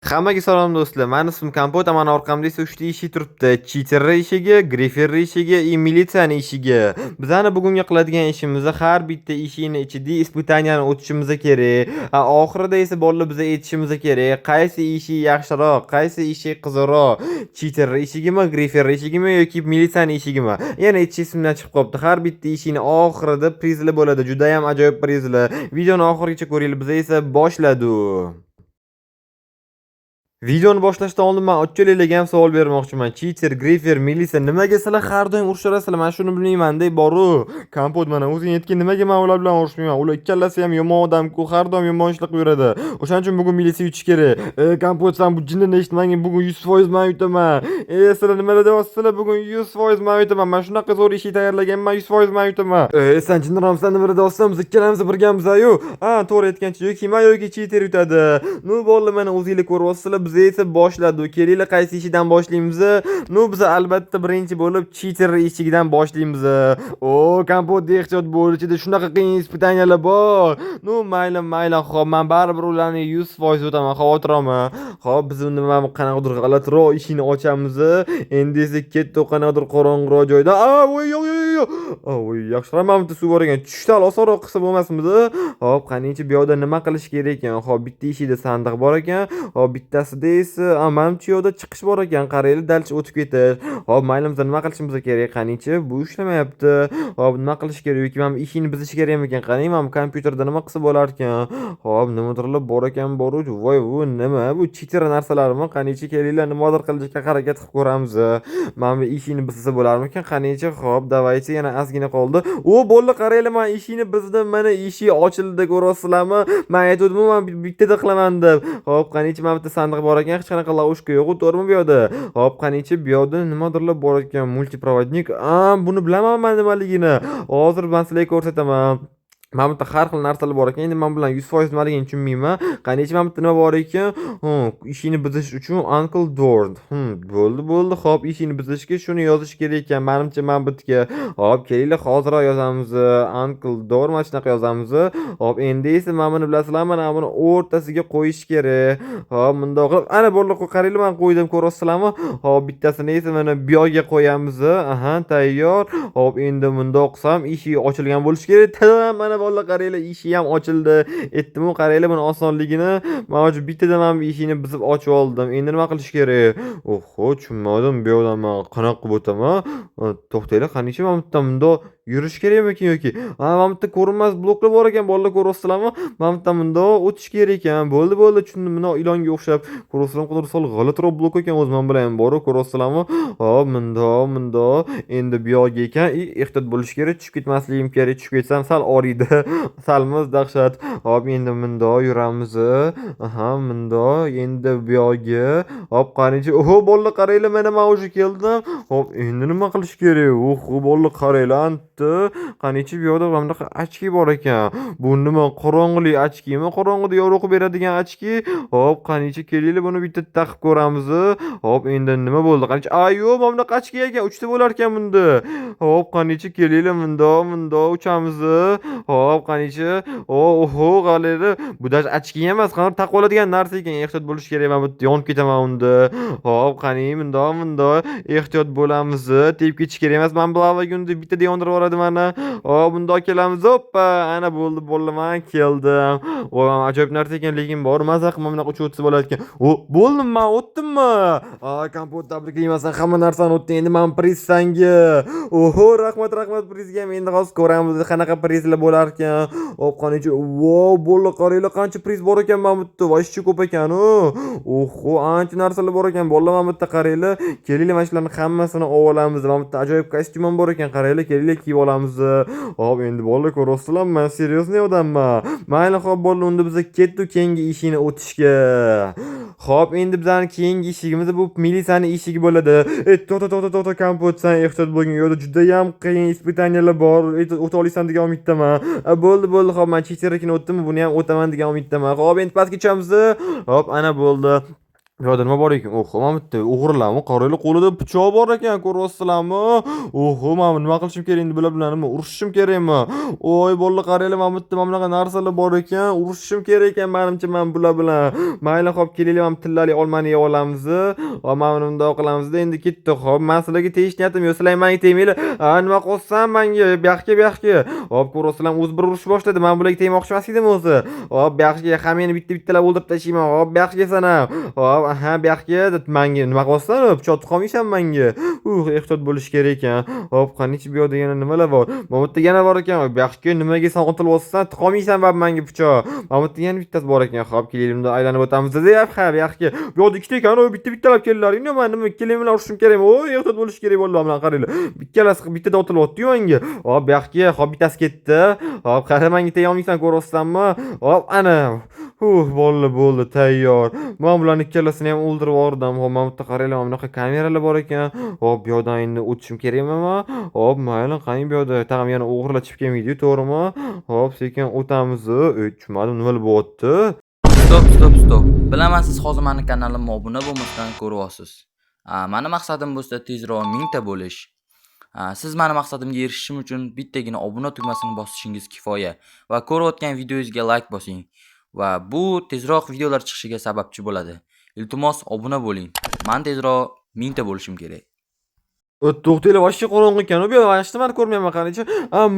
Hammaga salom do'stlar. Meni ismim Kompot, mana orqamda esa 3 ta eshik turibdi. Cheater eshigiga, Griffer eshigiga, militsiyani eshigiga. Bizani bugungi qiladigan ishimiz har bitta eshikni ichida испытанияni o'tishimiz kerak. Oxirida esa bolalar biz aytishimiz kerak. Qaysi eshik yaxshiroq, qaysi eshik qiziqroq? Cheater eshigimi, Griffer eshigimi yoki militsiyani eshigimi? Yana aytish esimdan chiqib qolibdi. Har bitta eshikni oxirida prizlar bo'ladi. Juda ham ajoyib prizlar. Videoni oxirigacha ko'ringlar. Biz esa boshladik. Videoni boshlashdan oldin men ochchiliklarga ham savol bermoqchiman. Cheater, Griffer, militsiya nimaga sizlar har doim urishasizlar? Men shuni bilmayman-da, boru. Kompot mana o'zing aytgan nimaga men ular bilan urushmayman? Ular ikkalasi ham yomon odam-ku, har doim yomon ishlar qilib yuradi. O'shaning uchun bugun militsiya yutish kerak. Kompot, sen bu jinnini eshitmagin, bugun 100% men yutaman. Sizlar nimalar deyapsizlar? Bugun 100% men yutaman. Men shunaqa zo'r ish tayyorlaganman, 100% men yutaman. Sen jinniramsan, nima deyapsan? Biz ikkalamiz birgamiz-ku. To'g'ri aytgancha, yoki men yoki cheater yutadi. Nu bolalar, mana o'zingizlar ko'ryapsizlar. Biz esa boshladik. Kelinglar, qaysi eshikdan boshlaymiz? Biz albatta birinchi bo'lib cheater eshigidan boshlaymiz. Kompot, ehtiyot bo'l, ichida shunaqa qiyin испытаниялар bor. Mayli. Xo'p, men baribir ularni 100% o'taman, xavotir olma. Xo'p, biz unda qanaqadir g'alatiroq eshikni ochamiz. Endi esa ketdi qanaqadir qorong'iroq joyda. Yaxshiroq mana bitta suv bor ekan. Tushdan osonroq qilsa bo'lmasmidi? Xo'p, qaniychi bu yoqda nima qilish kerak ekan? Xo'p, bitta eshikda sandiq bor ekan. Xo'p, bittasida esa manimcha yo'lda chiqish bor ekan. Qaranglar, dalcha o'tib ketish. Xo'p, mayli, biz nima qilishimiz kerak? Qanichi bu ishlamayapti. Xo'p, nima qilish kerak? Yoki men ishini bizish kerak ekan? Qani, men kompyuterda nima qilsa bo'lar ekan? Xo'p, nimadirlar bor ekan, boru. Voy, bu nima? Bu cheater narsalarmi? Qanichi kelinglar, nimadir qilishga harakat qilib ko'ramiz. Men bu ishini bizsa bo'larmikan? Qanichi, xo'p, davaychi yana ozgina qoldi. Bo'ldi, qaranglar, men ishini bizdim. Mana eshik ochildi, ko'ryapsizlarmi? Men aytdim, men bittada qilaman deb. Xo'p, qanichi men bitta sandiq bor ekan, hech qanaqa lavoshka yo'q, to'g'rimi bu yoqda? Xo'p, qanichi bu yoqda nimadirlar bor ekan, multiprovodnik. Buni bilaman men nimaligini. Hozir men sizlarga ko'rsataman. Mana bitta har xil narsalar bor ekan. Endi men bilan 100% nimaligini tushunmayman. Qanichi mana bitta nima bor ekan? Ishini bizish uchun Uncle Door. Bo'ldi. Xo'p, ishini bizishga shuni yozish kerak ekan. Menimcha men bitga. Xo'p, kelinglar, hozirroq yozamiz. Uncle Door mana shunaqa yozamiz. Xo'p, endi esa men buni bilasizlar, mana buni o'rtasiga qo'yish kerak. Xo'p, bundoq qilib, ana bo'ldi, qaranglar, men qo'ydim, ko'ryapsizlarmi? Xo'p, bittasini esa mana bu yoqqa qo'yamiz. Tayyor. Xo'p, endi bundoq qilsam eshik ochilgan bo'lishi kerak. Tamam, mana bolalar, qaranglar, eshik ham ochildi. Aytdim-ku, qaranglar buni osonligini. Men hozir bittada men eshikni buzib ochib oldim. Endi nima qilish kerak? Tushunmadim. Bu yoqdan men qanaqa qilib o'taman? To'xtanglar, qanichi men bitta bundoq yurish kerakmi yoki? Mana bitta ko'rinmas bloklar bor ekan, bolalar, ko'ryapsizlarmi? Mana bitta bundoq o'tish kerak ekan. Bo'ldi, tushundim. Buni ilonga o'xshab ko'ryapsizlarmi? Qadar sol g'alatiroq blok ekan, o'z men bilan ham bor, ko'ryapsizlarmi? Hop, bundoq. Endi bu yoqga ekan, ehtiyot bo'lish kerak, tushib ketmasligim kerak. Tushib ketsam sal oriydi. Salmiz dahshat. Hop, endi bundoq yuramiz. Bundoq. Endi bu yoqga. Hop, qanichi. Bolalar, qaranglar, mana men o'sha keldim. Hop, endi nima qilish kerak? Bolalar, qaranglar. Qanichi bu yoqda mana ochki bor ekan. Bu nima, qorong'ili ochkimi? Qorong'ida yorug' beradigan ochki. Hop, qanichi kelinglar, buni bitta taqib ko'ramiz. Hop, endi nima bo'ldi? Qanichi? Yo'q, mana bunaqa ochki ekan, 3 ta bo'lar ekan bunda. Hop, qanichi kelinglar, bundoq uchamiz. Hop, qanichi. Qaranglar, bu dash ochki emas, qani taqib oladigan narsa ekan. Ehtiyot bo'lish kerak, men bitta yonib ketaman unda. Hop, qani, bundoq ehtiyot bo'lamiz. Tepib ketish kerak emas. Men bilavagi unda bittada yondirib yuboradi mana. Bundoq kelamiz. Hoppa, ana bo'ldi, men keldim. Ajoyib narsa ekan, lekin bor maza qilib bunaqa uchib o'tsa bo'lar ekan. Bo'ldim, men o'tdimmi? Kompot, tabriklayman, hamma narsani o'tding. Endi men priz sanga. Rahmat prizga. Endi hozir ko'ramiz qanaqa prizlar bo'lar ekan. Hop, qanichi. Bo'ldi, qaranglar, qancha priz bor ekan men bitta. Voshchi ko'p ekan. Ancha narsalar bor ekan. Bolalar, men bitta qaranglar. Kelinglar, mana shularni hammasini olamiz. Men bitta ajoyib kostyumim bor ekan. Qaranglar, kelinglar, kiyib olamiz. Hop, endi bolalar, ko'ryapsizlarmi? Men seriozniy odamman. Mayli, xo'p, bolalar, unda biz ketdik keyingi ishini o'tishga. Xo'p, endi bizning keyingi eshigimiz bu militsiyani eshigi bo'ladi. To'xta, Kompot, sen ehtiyot bo'lgin. Yo'lda juda ham qiyin испытаниялар bor. O'ta olasan degan umiddaman. Bo'ldi, xo'p, men cheaterlikni o'tdim, buni ham o'taman degan umiddaman. Xo'p, endi pastga tushamiz. Hop, ana bo'ldi. Bu yoqda nima bor ekan? Oho, mana bitta o'g'rilarmi? Qaranglar, qo'lida pichoq bor ekan, ko'ryapsizlarmi? Oho, men nima qilishim kerak endi bular bilan? Nima urushishim kerakmi? Voy bolalar, qaranglar, mana bitta mana bunaqa narsalar bor ekan. Urushishim kerak ekan menimcha men bular bilan. Mayli, xo'p, kelinglar, mana tillali olmani yeb olamiz. Va mana bundoq qilamiz-da, endi ketdik. Xo'p, men sizlarga tegish niyatim yo'q. Sizlar menga tegmanglar. Nima qilsam menga? Bu yoqqa. Xo'p, ko'ryapsizlar, o'zi bir urush boshladi. Men bularga tegmoqchi emas edim o'zi. Xo'p, bu yoqqa hammani bitta-bittalab o'ldirib tashlayman. Xo'p, bu yoqqa sana. Xo'p, aha, bu yoqqa menga nima qilyapsan? Pichoq tiqolmaysan menga. Ehtiyot bo'lish kerak ekan. Hop, qanichi bu yoqda yana nimalar bor? Mana bu yerda yana bor ekan. Bu yoqqa nimaga so'ntilyapsan? Tiqolmaysan va menga pichoq. Mana bu yerda yana bittasi bor ekan. Hop, kelaylik, aylanib o'tamiz deyap. Ha, bu yoqqa. Bu yoqda ikkita ekan. Bitta-bittalab keldilaring. Nima ikkalami bilan urushim kerakmi? Ehtiyot bo'lish kerak bo'ldi bilan qaranglar. Ikkalasi bittada otilyapti-yu menga. Hop, bu yoqqa hop bittasi ketdi. Hop, qara menga tega olmaysan, ko'ryapsanmi? Hop, ana. Bo'ldi, tayyor. Men bularni ikkalasini ham o'ldirib yubordim. Hop, mana bu yerda qaranglar, mana bunaqa kameralar bor ekan. Hop, bu yoqdan endi o'tishim kerakmi? Hop, mayli, qani bu yoqda tag'in yana o'g'irlar chiqib kelmaydi, to'g'rimi? Hop, sekin o'tamiz. Tushmadim, nima bo'lyapti? Stop. Bilaman, siz hozir meni kanalimga obuna bo'lmasdan ko'ryapsiz. Meni maqsadim bo'lsa tezroq 1000 ta bo'lish. Siz meni maqsadimga erishishim uchun bittagina obuna tugmasini bosishingiz kifoya va ko'rayotgan videoyingizga like bosing va bu tezroq videolar chiqishiga sababchi bo'ladi. Iltimos obuna bo'ling. Men tezroq 1000 ta bo'lishim kerak. To'xtanglar, vashcha qorong'i ekan. Bu vashcha meni ko'rmayapman qanichi.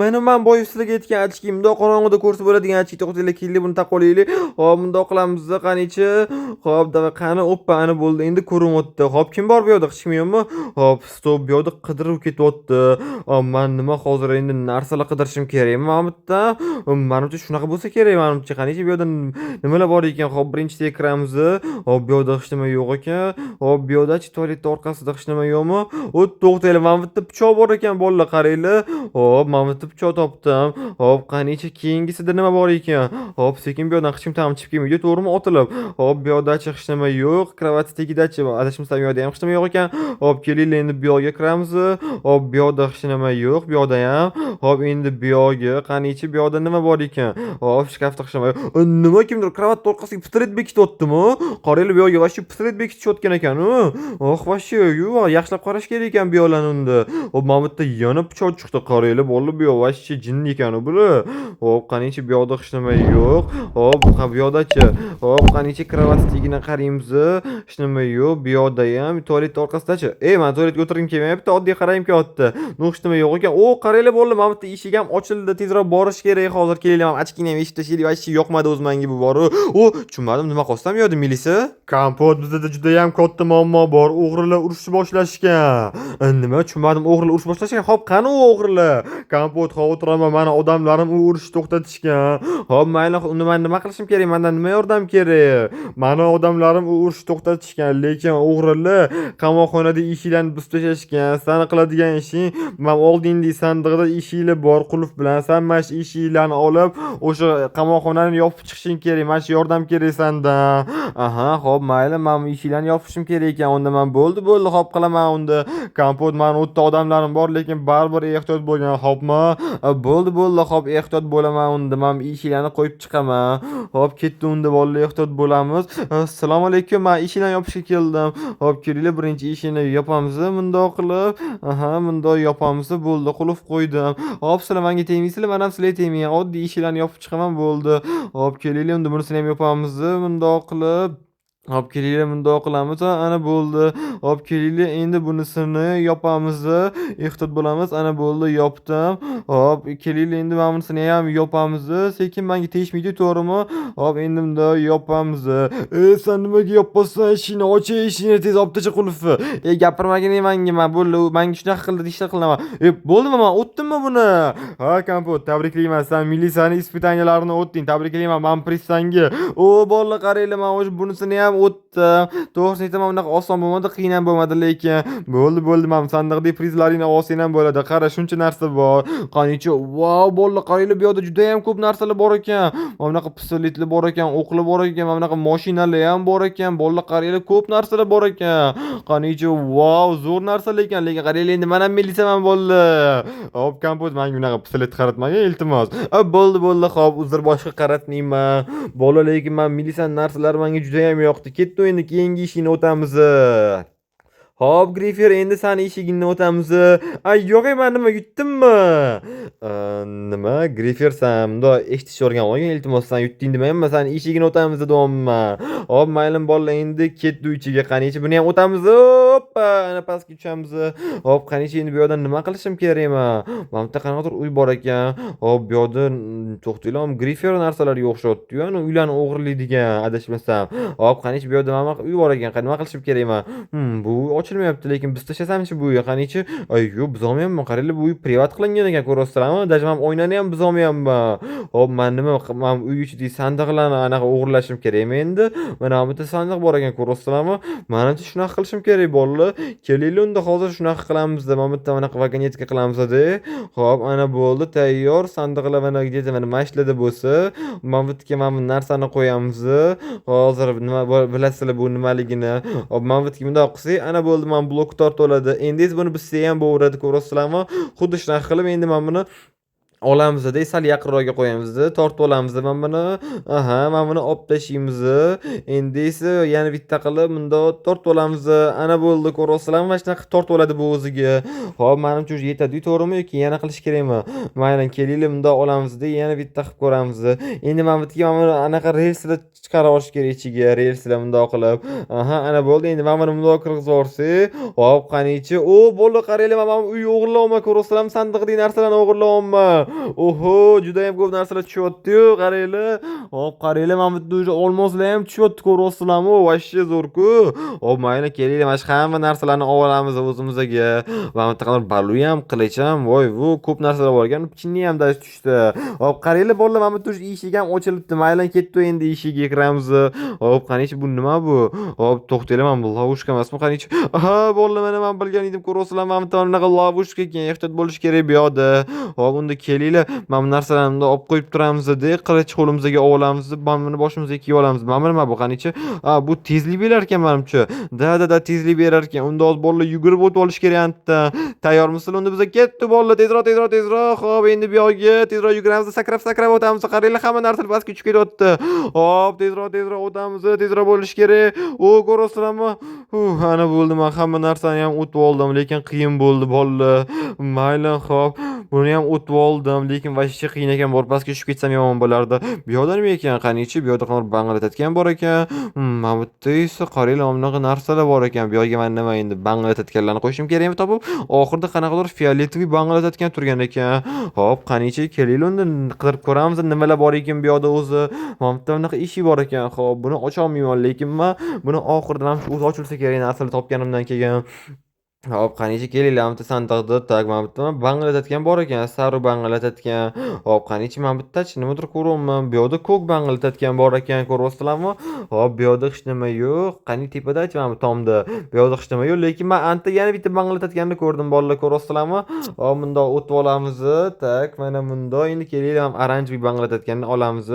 Men boya sizlarga aytgan ochki, bundoq qorong'ida ko'rsa bo'ladigan ochki. To'xtanglar, kelinglar, buni taqib olaylik. Hop, bundoq qilamiz qanichi. Hop, dava qani, oppa, ana bo'ldi. Endi ko'rinyapti. Hop, kim bor bu yoqda? Hech kim yo'qmi? Hop, stop, bu yoqda qidirib ketyapti. Men nima hozir endi narsalar qidirishim kerakmi mana bu yerda? Menimcha shunaqa bo'lsa kerak menimcha. Qanichi bu yoqda nimalar bor ekan? Hop, birinchisiga kiramiz. Hop, bu yoqda hech nima yo'q ekan. Hop, bu yoqda tualet orqasida hech nima yo'qmi? To'xtanglar, mana bu yerda pichoq bor ekan, bolalar, qaranglar. Hop, mana bu yerda pichoq topdim. Hop, qanichi keyingisida nima bor ekan? Hop, sekin bu yoqdan hech kim tag'in chiqib kelmaydi, to'g'rimi? Otilib. Hop, bu yoqda-chi hech nima yo'q. Kravat tagidachi adashmasam bu yoqda ham hech nima yo'q ekan. Hop, kelinglar, endi bu yoqqa kiramiz. Hop, bu yoqda hech nima yo'q, bu yoqda ham. Hop, endi bu yoqqa, qanichi bu yoqda nima bor ekan? Hop, shkafda hech nima yo'q. Nima, kimdir kravat orqasiga pistolet bekityaptimi? Qaranglar, bu yoqqa vashcha pistolet bekitishayotgan ekan. Vashcha yo'q, yaxshilab qarash kerak ekan bu yoqlarni unda. Hop, mana bu yerda yana pichoq chiqdi, qaranglar, bolalar, bu yoq vashcha jinn ekan bular. Hop, qanichi bu yoqda hech nima yo'q. Hop, bu yoqda-chi. Hop, qanichi kravat tagini qaraymiz. Hech nima yo'q. Bu yoqda ham tualet orqasida-chi. Men tualetga o'tirgim kelmayapti, oddiy qarayim kelyapti. Hech nima yo'q ekan. Qaranglar, bolalar, mana bu yerda eshik ham ochildi. Tezroq borish kerak hozir. Kelinglar, ochkini ham eshib tashlaylik. Vashcha yoqmadi o'zi menga bu bor. Tushunmadim, nima qilsam yo'qdi, milisa? Kompot, bizda juda ham katta muammo bor. O'g'rilar urushni boshlashgan. Nima, tushunmadim, o'g'rilar urush boshlashgan. Hop, qani u o'g'rilar? Kompot, xavotirlanma, meni odamlarim u urushni to'xtatishgan. Hop, mayli, uni men nima qilishim kerak? Mendan nima yordam kerak? Meni odamlarim u urushni to'xtatishgan, lekin o'g'rilar qamoqxonada eshiklarni buzib tashlashgan. Seni qiladigan ishing, men oldingdagi sandiqda eshiklar bor, qulf bilan. Sen mana shu eshiklarni olib, o'sha qamoqxonani yopib chiqishing kerak. Mana shu yordam kerak sendan. Hop, mayli, men eshiklarni yopishim kerak ekan. Unda men bo'ldi, hop qilaman unda. Kompot, men o'tda odamlarim bor, lekin baribir ehtiyot bo'lgan. Hopmi? Bo'ldi, hop, ehtiyot bo'laman unda. Men eshiklarni qo'yib chiqaman. Hop, ketdi unda, bolalar, ehtiyot bo'lamiz. Assalomu alaykum, men eshiklarni yopishga keldim. Hop, kelinglar, birinchi eshikni yopamiz, bundoq qilib. Bundoq yopamiz, bo'ldi, qulf qo'ydim. Hop, sizlar menga tegmaysizlar, men ham sizlarga tegmayman. Oddiy eshiklarni yopib chiqaman, bo'ldi. Hop, kelinglar, unda bunisini ham yopamiz, bundoq qilib. Hop, kelinglar, bundoq qilamiz. Ana bo'ldi. Hop, kelinglar, endi bunisini yopamiz. Ehtiyot bo'lamiz. Ana bo'ldi, yopdim. Hop, kelinglar, endi mana bunisini ham yopamiz. Sekin menga tegishmaydi, to'g'rimi? Hop, endi bunda yopamiz. Sen nimaga yopmaysan eshikni? Och eshikni, tez olib tasha qulfni. Gapirmagin menga, men bo'ldi, menga shunaqa qildi, ishlar qilaman. Bo'ldimi, men o'tdimmi buni? Kompot, tabriklayman. Sen militsiyani ispitaniyalarini o'tding. Tabriklayman, men prissanga. Bolalar, qaranglar, men o'sha bunisini ham o'tdim. To'g'risini aytaman, bunaqa oson bo'lmadi, qiyin ham bo'lmadi, lekin bo'ldi, men sandiqdagi prizlaringni olsang ham bo'ladi. Qara, shuncha narsa bor. Qanichi, vau, bolalar, qaranglar, bu yoqda juda ham ko'p narsalar bor ekan. Mana bunaqa pistoletlar bor ekan, o'qlar bor ekan, mana bunaqa mashinalar ham bor ekan. Bolalar, qaranglar, ko'p narsalar bor ekan. Qanichi, vau, zo'r narsalar ekan, lekin qaranglar, endi men ham militsiyaman, bolalar. Hop, kompot, menga bunaqa pistolet qaratmagin, iltimos. Bo'ldi, hop, uzr, boshqa qaratmayman. Bolalar, lekin men militsiyaning narsalari menga juda ham yoqdi. yoqdi. Ketdi endi keyingi ishingni o'tamiz. Hop, Grifer, endi sani eshigingni o'tamiz. Ay, yo'q, men nima yutdimmi? Nima? Grifer, sen bundoq eshitishni o'rganib iltimos, sen yutding demayman, sani eshigini o'tamiz deyapman. Hop, mayli bolalar, endi ketdi ichiga. Qanichi buni ham o'tamiz. Hoppa, ana pastga tushamiz. Hop, qanichi endi bu yerdan nima qilishim kerak men? Mana bu yerda qanaqadir uy bor ekan. Hop, bu yerda to'xtaylar, Grifer narsalarga o'xshatdi-yu, ana uylarni o'g'irlaydigan, adashmasam. Hop, qanichi bu yerda mana uy bor ekan. Nima qilishim kerak men? Bu uy ochilmayapti, lekin biz tashlasamchi bu uyga? Qanichi? Ay, yo'q, biz olmayapman. Qaranglar, bu uy privat qilingan ekan, ko'ryapsizlarmi? Даже men oynani ham biz olmayapman. Hop, men nima men uy ichidagi sandiqlarni anaqa o'g'irlashim kerakmi endi? Mana bu yerda sandiq bor ekan, ko'ryapsizlarmi? Menimcha shunaqa qilishim kerak, bolalar. Kelinglar, unda hozir shunaqa qilamiz-da. Mana bu yerda anaqa vagonetka qilamiz-da. Hop, ana bo'ldi, tayyor. Sandiqlar mana где-то mana mashlarda bo'lsa, mana bu yerga mana bu narsani qo'yamiz. Hozir nima bilasizlar bu nimaligini? Hop, mana bu yerga bundoq qilsak, ana bo'ldi, mana blok tortib oladi. Endi esa buni bizsa ham bo'veradi, ko'ryapsizlarmi? Xuddi shunaqa qilib endi men buni olamizda, sal yaqinroqga qo'yamiz-da, tortib olamiz mana buni. Aha, mana buni olib tashlaymiz. Endi esa yana bitta qilib bundoq tortib olamiz. Ana bo'ldi, ko'ryapsizlarmi? Mana shunaqa tortib oladi bu o'ziga. Hop, menimcha уже yetadi, to'g'rimi yoki yana qilish kerakmi? Mayli, kelinglar bundoq olamiz-da, yana bitta qilib ko'ramiz. Endi mana bu yerga mana anaqa relslar chiqarib olish kerak ichiga, relslar bundoq qilib. Aha, ana bo'ldi. Endi mana buni bundoq qilib yuborsak, hop, qanichi? O, bo'ldi, qaranglar, mana bu uy o'g'irlayapman, ko'ryapsizlarmi? Sandiqdagi narsalarni o'g'irlayapman. Oho, juda ham ko'p narsalar tushyapti-yu, qaranglar. Hop, qaranglar, mana bu yerda olmoslar ham tushyapti, ko'ryapsizlarmi? Vashshe zo'r-ku. Hop, mayli, kelinglar, mana shu hamma narsalarni olib olamiz o'zimizga. Mana bu yerda balu ham, qilich ham, voy, bu ko'p narsalar bor ekan. Chinni ham dash tushdi. Hop, qaranglar, bolalar, mana bu yerda eshik ham ochilibdi. Mayli, ketdi endi eshigiga kiramiz. Hop, qanichi bu nima bu? Hop, to'xtanglar, mana bu lovushka emasmi? Qanichi? Aha, bolalar, mana men bilgan edim, ko'ryapsizlarmi? Mana bu yerda lovushka ekan, ehtiyot bo'lish kerak bu yoqda. Hop, unda kelinglar, mana bu narsalarni olib qo'yib turamiz-da, qilich qo'limizga olamiz, buni boshimizga kiyib olamiz. Mana nima bu qanichi? Bu tezlik berar ekan menimcha. Da, tezlik berar ekan. Unda hozir bolalar yugurib o'tib olish kerak anta. Tayyormisizlar? Unda biz ketdi bolalar, tezroq. Hop, endi bu yoqqa tezroq yuguramiz, sakrab o'tamiz. Qaranglar, hamma narsa pastga tushib ketyapti. Hop, tezroq o'tamiz, tezroq bo'lish kerak. O, ko'ryapsizlarmi? Ana bo'ldi, men hamma narsani ham o'tib oldim, lekin qiyin bo'ldi bolalar. Mayli, hop. Buni ham o'tib oldim, lekin vashcha qiyin ekan, bor pastga tushib ketsam yomon bo'lardi. Bu yoqda nima ekan? Qanichi? Bu yoqda qanday banglatayotgan bor ekan. Mana bu yerda esa qaranglar, bunaqa narsalar bor ekan. Bu yoqga men nima endi banglatayotganlarni qo'yishim kerakmi topib? Oxirida qanaqadir fioletoviy banglatayotgan turgan ekan. Hop, qanichi? Kelinglar, unda qidirib ko'ramiz, nimalar bor ekan bu yoqda o'zi. Mana bu yerda bunaqa eshik bor ekan. Hop, buni ocha olmayman, lekin men buni oxirida ham o'zi ochilsa kerak narsalar topganimdan keyin. Hop, qanichi? Kelinglar, mana bu sandiqda tak mana bu yerda banglatayotgan bor ekan, sari banglatayotgan. Hop, qanichi? Mana bu yerda nimadir ko'ryapman. Bu yoqda ko'k banglatayotgan bor ekan, ko'ryapsizlarmi? Hop, bu yoqda hech nima yo'q. Qani tepada mana bu tomda. Bu yoqda hech nima yo'q, lekin men anta yana bitta banglatayotganni ko'rdim, bolalar, ko'ryapsizlarmi? Hop, bundoq o'tib olamiz. Tak, mana bundoq. Endi kelinglar, ham oranjiy banglatayotganni olamiz.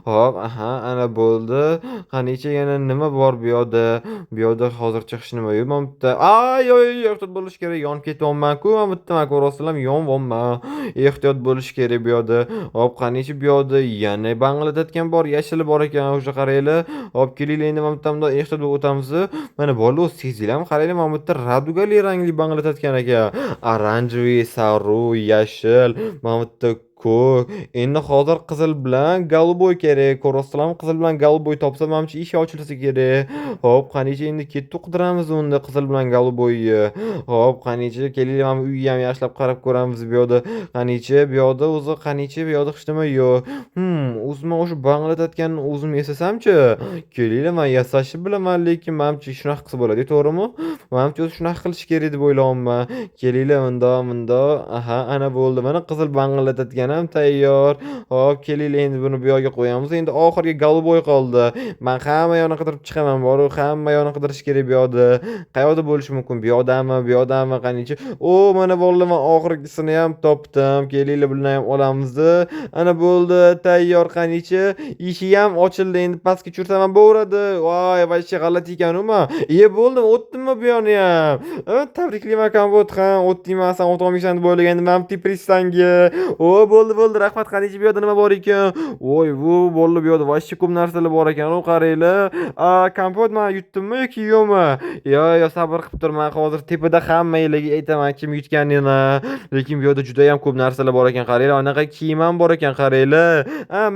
Hop, aha, ana bo'ldi. Qanichi? Yana nima bor bu yoqda? Bu yoqda hozircha hech nima yo'q. Mana bu yerda ay, ehtiyot bo'lish kerak. Yonib ketyapman-ku, mana bu yerda men ko'ryapsizlarmi? Yonyapman. Ehtiyot bo'lish kerak bu yoqda. Hop, qanichi? Bu yoqda yana banglatayotgan bor, yashili bor ekan, o'sha qaranglar. Hop, kelinglar, endi mana bu yerda ehtiyot bo'lib o'tamiz. Mana bolalar, sezinglarmi? Qaranglar, mana bu yerda radugali rangli banglatayotgan ekan. Oranjiy, sari, yashil, mana bu yerda ko'k. Endi hozir qizil bilan голубой kerak. Ko'ryapsizlarmi? Qizil bilan голубой topsam, menimcha eshik ochilsa kerak. Hop, qanichi? Endi ketib qidiramiz unda qizil bilan голубойni. Hop, qanichi? Kelinglar, mana uyga ham yaxshilab qarab ko'ramiz bu yoqda. Qanichi? Bu yoqda o'zi qanichi? Bu yoqda hech nima yo'q. O'zim o'sha banglatayotganni o'zim yasasamchi? Kelinglar, men yasashni bilaman, lekin menimcha shunaqa qilsa bo'ladi, to'g'rimi? Menimcha o'zi shunaqa qilish kerak deb o'ylayapman. Kelinglar, bundoq. Aha, ana bo'ldi. Mana qizil banglatayotgan ham tayyor. Hop, kelinglar, endi buni bu yoqqa qo'yamiz. Endi oxirgi голубой qoldi. Men hamma yoqni qidirib chiqaman, boru hamma yoqni qidirish kerak bu yoqda. Qayerda bo'lishi mumkin? Bu yoqdami? Bu yoqdami? Qanichi? O, mana bolalar, men oxirgisini ham topdim. Kelinglar, buni ham olamiz. Ana bo'ldi, tayyor. Qanichi? Eshik ham ochildi. Endi pastga tushirsam ham bo'veradi. Voy, vashcha g'alati ekan-ku. Bo'ldim, o'tdimmi bu yoqni ham? Tabriklayman, Kambot ham. O'tdingmi? Sen o'tolmaysan deb o'ylagandim. Men tepristanga. O, bo'ldi. Rahmat. Qani bu yoqda nima bor ekan? Voy, bo'ldi bu yoqda voshcha ko'p narsalar bor ekan. Qaranglar. Kompot men yutdimmi yoki yo'qmi? Yo, sabr qilib turman. Hozir tepada hammalarga aytaman kim yutganini. Lekin bu yoqda juda ham ko'p narsalar bor ekan. Qaranglar, anaqa kiyim ham bor ekan, qaranglar.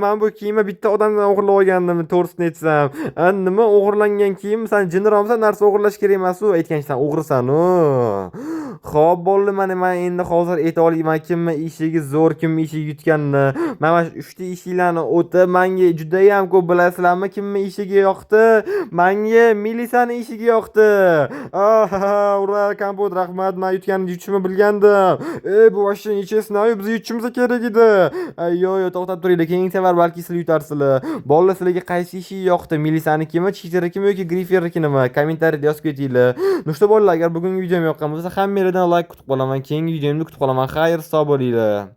Men bu kiyimni bitta odamdan o'g'irlab olgandim, to'g'risini aytsam. Nima o'g'irlangan kiyim? Sen jinniromisan, narsa o'g'irlash kerak emas-ku. Aytgansan o'g'risan-u. Xo'p, bo'ldi, men endi hozir ayta olaman kimni eshigi zo'r, kimni eshigi yutganini. Mana shu 3 ta eshiklarni o'tib, menga juda ham ko'p bilasizlarmi kimni eshigi yoqdi? Menga Melisani eshigi yoqdi. Ura, kompot, rahmat. Men yutganini yutishimni bilgandim. Bu vashcha nechasini? Biz yutishimiz kerak edi. Yo'q, to'xtab turinglar. Keyingi safar balki sizlar yutarsizlar. Bolalar, sizlarga qaysi eshik yoqdi? Melisanikimi, Chiterikimi yoki Griffernikimi? Kommentariyada yozib ketinglar. Nushta bolalar, agar bugungi videom yoqqan bo'lsa, hammalardan like kutib qolaman. Keyingi videomni kutib qolaman. Xayr, sog' bo'linglar.